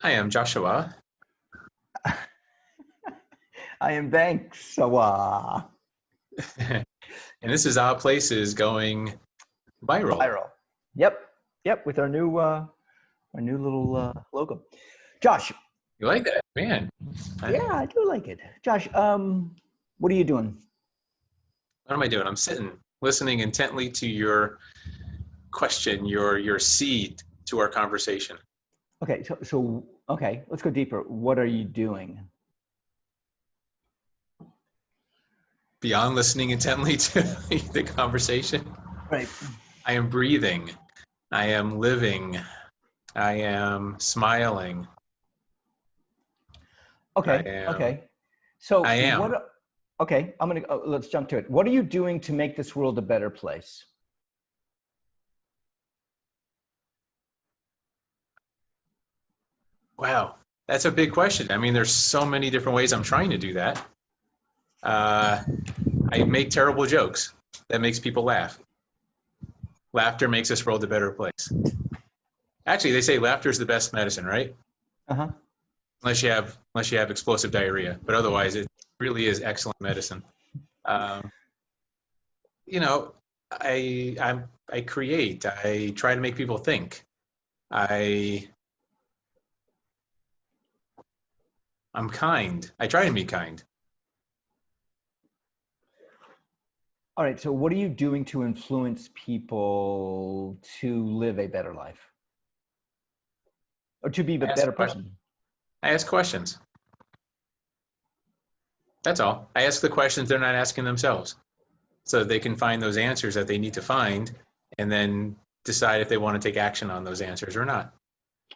I am Joshua. I am Banks. And this is Our Places going viral. Viral. Yep. With our new little logo. Josh. You like that, man? Yeah, I do like it. Josh, what are you doing? What am I doing? I'm sitting, listening intently to your question, your seed to our conversation. Okay, so let's go deeper. What are you doing? Beyond listening intently to the conversation, Right. I am breathing. I am living. I am smiling. Okay. So I am. let's jump to it. What are you doing to make this world a better place? Wow, that's a big question. I mean, there's so many different ways I'm trying to do that. I make terrible jokes that makes people laugh. Laughter makes this world a better place. Actually, they say laughter is the best medicine, right? Uh-huh. Unless you have explosive diarrhea, but otherwise it really is excellent medicine. I create. I try to make people think. I'm kind. I try to be kind. All right. So what are you doing to influence people to live a better life? Or to be a better person? I ask questions. That's all. I ask the questions they're not asking themselves, so that they can find those answers that they need to find and then decide if they want to take action on those answers or not.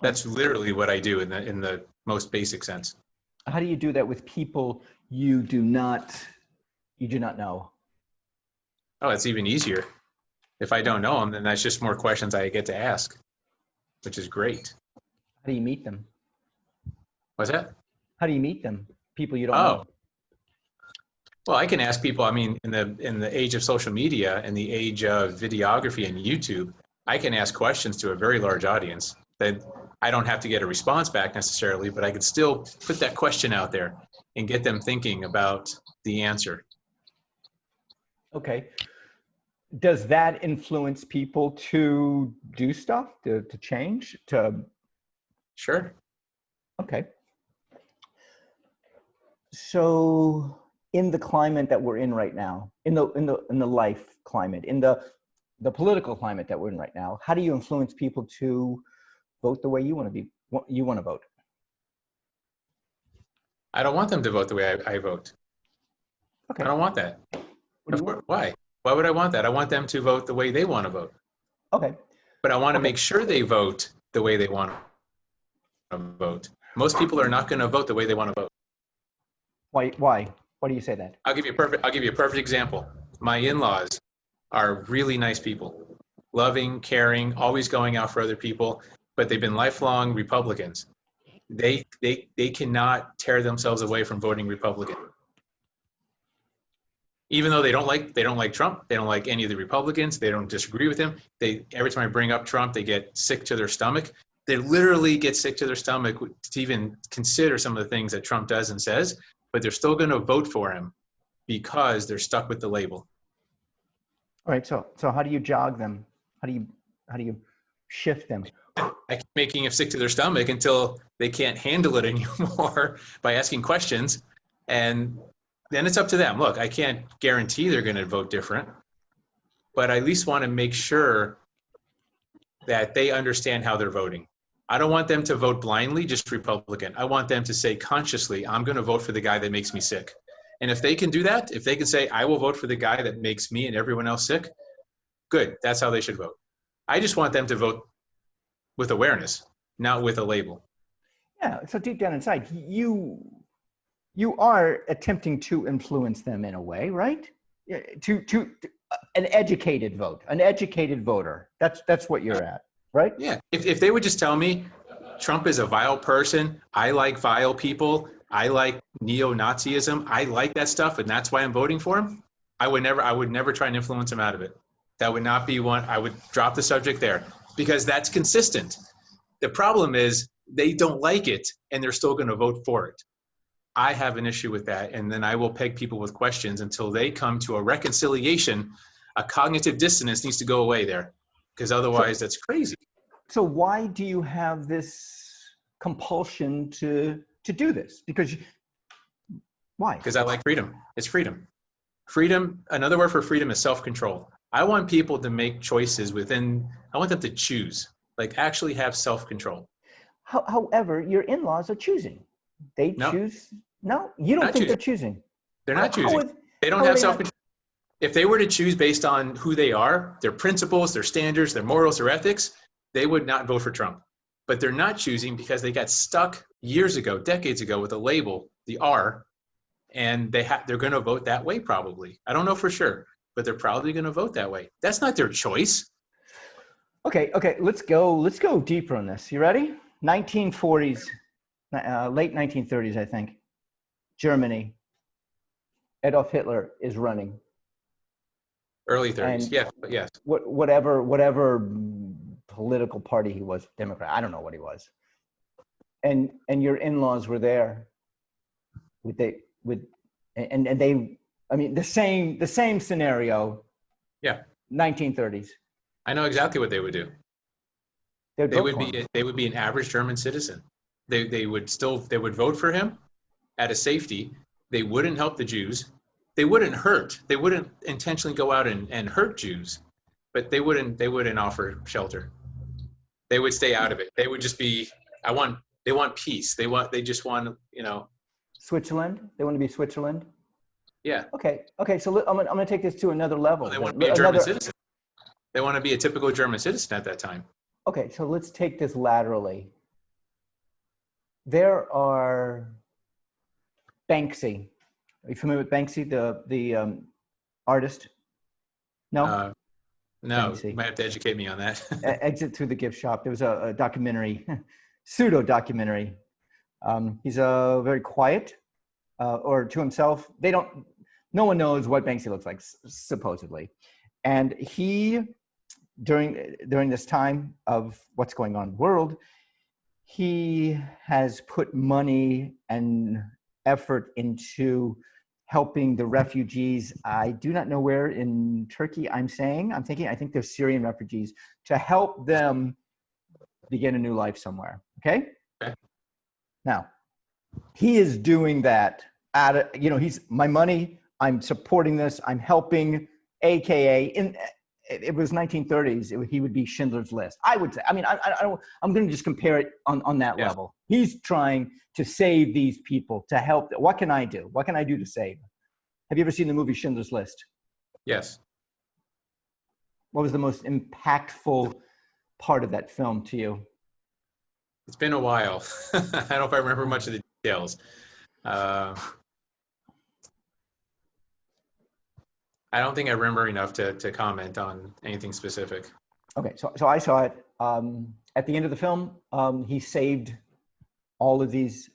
That's literally what I do in the most basic sense. How do you do that with people you do not know? Oh, it's even easier. If I don't know them, then that's just more questions I get to ask, which is great. How do you meet them? What's that? How do you meet them? People you don't know. Well, I can ask people. I mean, in the age of social media and the age of videography and YouTube, I can ask questions to a very large audience that I don't have to get a response back necessarily, but I could still put that question out there and get them thinking about the answer. Okay. Does that influence people to do stuff, to change, to? Sure. Okay. So in the climate that we're in right now, in the life climate, in the political climate that we're in right now, how do you influence people to vote the way you want to vote? I don't want them to vote the way I vote. Okay. I don't want that. What do you want? Why? Why would I want that? I want them to vote the way they want to vote. Okay. But I want to make sure they vote the way they want to vote. Most people are not going to vote the way they want to vote. Why? Why do you say that? I'll give you a perfect example. My in-laws are really nice people, loving, caring, always going out for other people, but they've been lifelong Republicans. They cannot tear themselves away from voting Republican. Even though they don't like Trump, they don't like any of the Republicans, they don't disagree with him. Every time I bring up Trump, they get sick to their stomach. They literally get sick to their stomach to even consider some of the things that Trump does and says, but they're still going to vote for him because they're stuck with the label. All right. So how do you jog them? How do you shift them? I keep making them sick to their stomach until they can't handle it anymore by asking questions, and then it's up to them. Look, I can't guarantee they're going to vote different, but I at least want to make sure that they understand how they're voting. I don't want them to vote blindly, just Republican. I want them to say consciously, I'm going to vote for the guy that makes me sick. And if they can do that, if they can say, I will vote for the guy that makes me and everyone else sick, good. That's how they should vote. I just want them to vote with awareness, not with a label. Yeah. So deep down inside, you are attempting to influence them in a way, right? To an educated vote, an educated voter. That's what you're at, right? Yeah. If they would just tell me Trump is a vile person, I like vile people, I like neo-Nazism, I like that stuff, and that's why I'm voting for him, I would never try and influence him out of it. That would not be one. I would drop the subject there because that's consistent. The problem is they don't like it and they're still going to vote for it. I have an issue with that. And then I will peg people with questions until they come to a reconciliation. A cognitive dissonance needs to go away there, because otherwise that's crazy. So why do you have this compulsion to do this? Why? Because I like freedom. It's freedom. Freedom, another word for freedom is self-control. I want people to make choices I want them to choose, like actually have self-control. However, your in-laws are choosing. They choose. No, you don't think they're choosing. They're not choosing. They don't have self-control. If they were to choose based on who they are, their principles, their standards, their morals, their ethics, they would not vote for Trump. But they're not choosing because they got stuck years ago, decades ago, with a label, the R, and they're going to vote that way probably. I don't know for sure, but they're probably going to vote that way. That's not their choice. Okay, let's go deeper on this. You ready? 1940s, late 1930s, I think. Germany. Adolf Hitler is running. Early 30s, yes. Whatever political party he was, Democrat, I don't know what he was. And your in-laws were there the same scenario. Yeah. 1930s. I know exactly what they would do. They would be an average German citizen. They would vote for him out of safety. They wouldn't help the Jews. They wouldn't intentionally go out and hurt Jews, but they wouldn't offer shelter. They would stay out of it. They would just be, they want peace. They just want, Switzerland. They want to be Switzerland. Yeah. Okay. So I'm going to take this to another level. Well, they want to be a German citizen. They want to be a typical German citizen at that time. Okay. So let's take this laterally. There are Banksy. Are you familiar with Banksy, the artist? No? No, Banksy. You might have to educate me on that. Exit Through the Gift Shop. There was a documentary, pseudo documentary. He's very quiet, or to himself. No one knows what Banksy looks like, supposedly. And he, during this time of what's going on in the world, he has put money and effort into helping the refugees. I do not know where in Turkey I think they're Syrian refugees, to help them begin a new life somewhere. Okay. Now, he is doing that he's my money. I'm supporting this. I'm helping, AKA it was 1930s. He would be Schindler's List. I would say. I mean, I'm going to just compare it on that level. He's trying to save these people, to help. What can I do? What can I do to save? Have you ever seen the movie Schindler's List? Yes. What was the most impactful part of that film to you? It's been a while. I don't know if I remember much of the details. I don't think I remember enough to comment on anything specific. Okay, so I saw it. At the end of the film, he saved all of these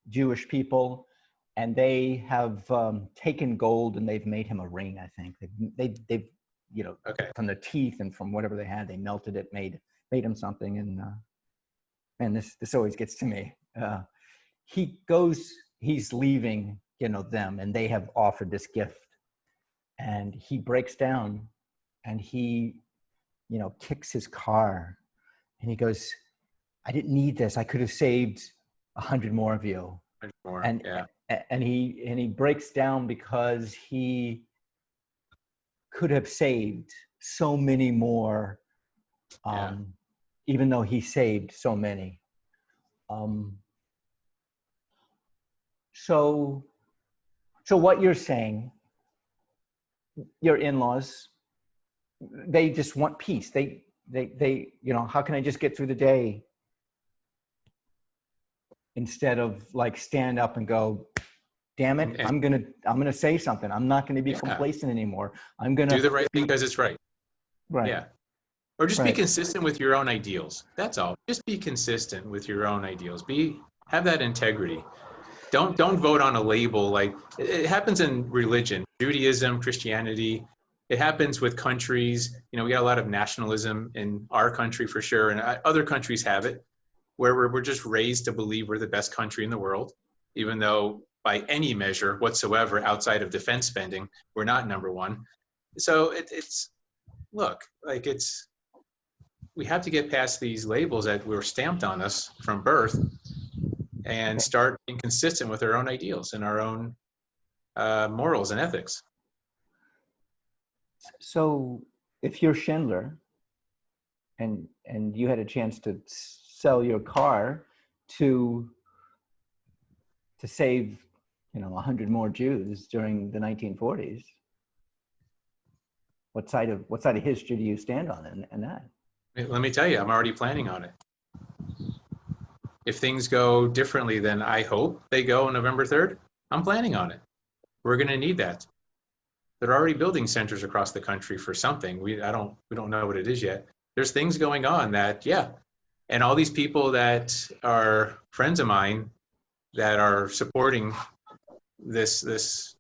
Jewish people, and they have taken gold and they've made him a ring. I think they've from the teeth and from whatever they had, they melted it, made him something. And man, this always gets to me. He's leaving, them, and they have offered this gift. And he breaks down and he, kicks his car and he goes, I didn't need this. I could have saved 100 more of you. And he breaks down because he could have saved so many more, even though he saved so many. So what you're saying, your in-laws, they just want peace. They how can I just get through the day, instead of like stand up and go, damn it, I'm gonna say something. I'm not gonna be complacent anymore. I'm gonna do the right thing because it's right. Right. Yeah. Or just be consistent with your own ideals. That's all. Just be consistent with your own ideals. Have that integrity. Don't vote on a label. Like it happens in religion, Judaism, Christianity. It happens with countries. We got a lot of nationalism in our country for sure, and other countries have it. where we're just raised to believe we're the best country in the world, even though by any measure whatsoever outside of defense spending, we're not number one. So it's, look, like we have to get past these labels that were stamped on us from birth and start being consistent with our own ideals and our own morals and ethics. So if you're Schindler and you had a chance to sell your car to save, 100 more Jews during the 1940s, what side of history do you stand on in that? Let me tell you, I'm already planning on it. If things go differently than I hope they go on November 3rd, I'm planning on it. We're going to need that. They're already building centers across the country for something. We don't know what it is yet. There's things going on that, yeah. And all these people that are friends of mine that are supporting this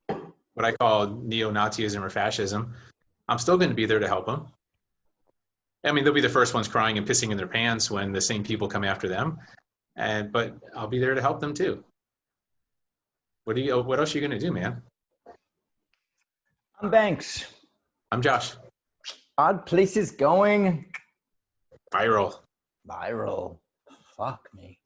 what I call neo-Nazism or fascism, I'm still going to be there to help them. I mean, they'll be the first ones crying and pissing in their pants when the same people come after them. But I'll be there to help them too. What else are you going to do, man? I'm Banks. I'm Josh. Odd Places Going Viral. Viral. Fuck me.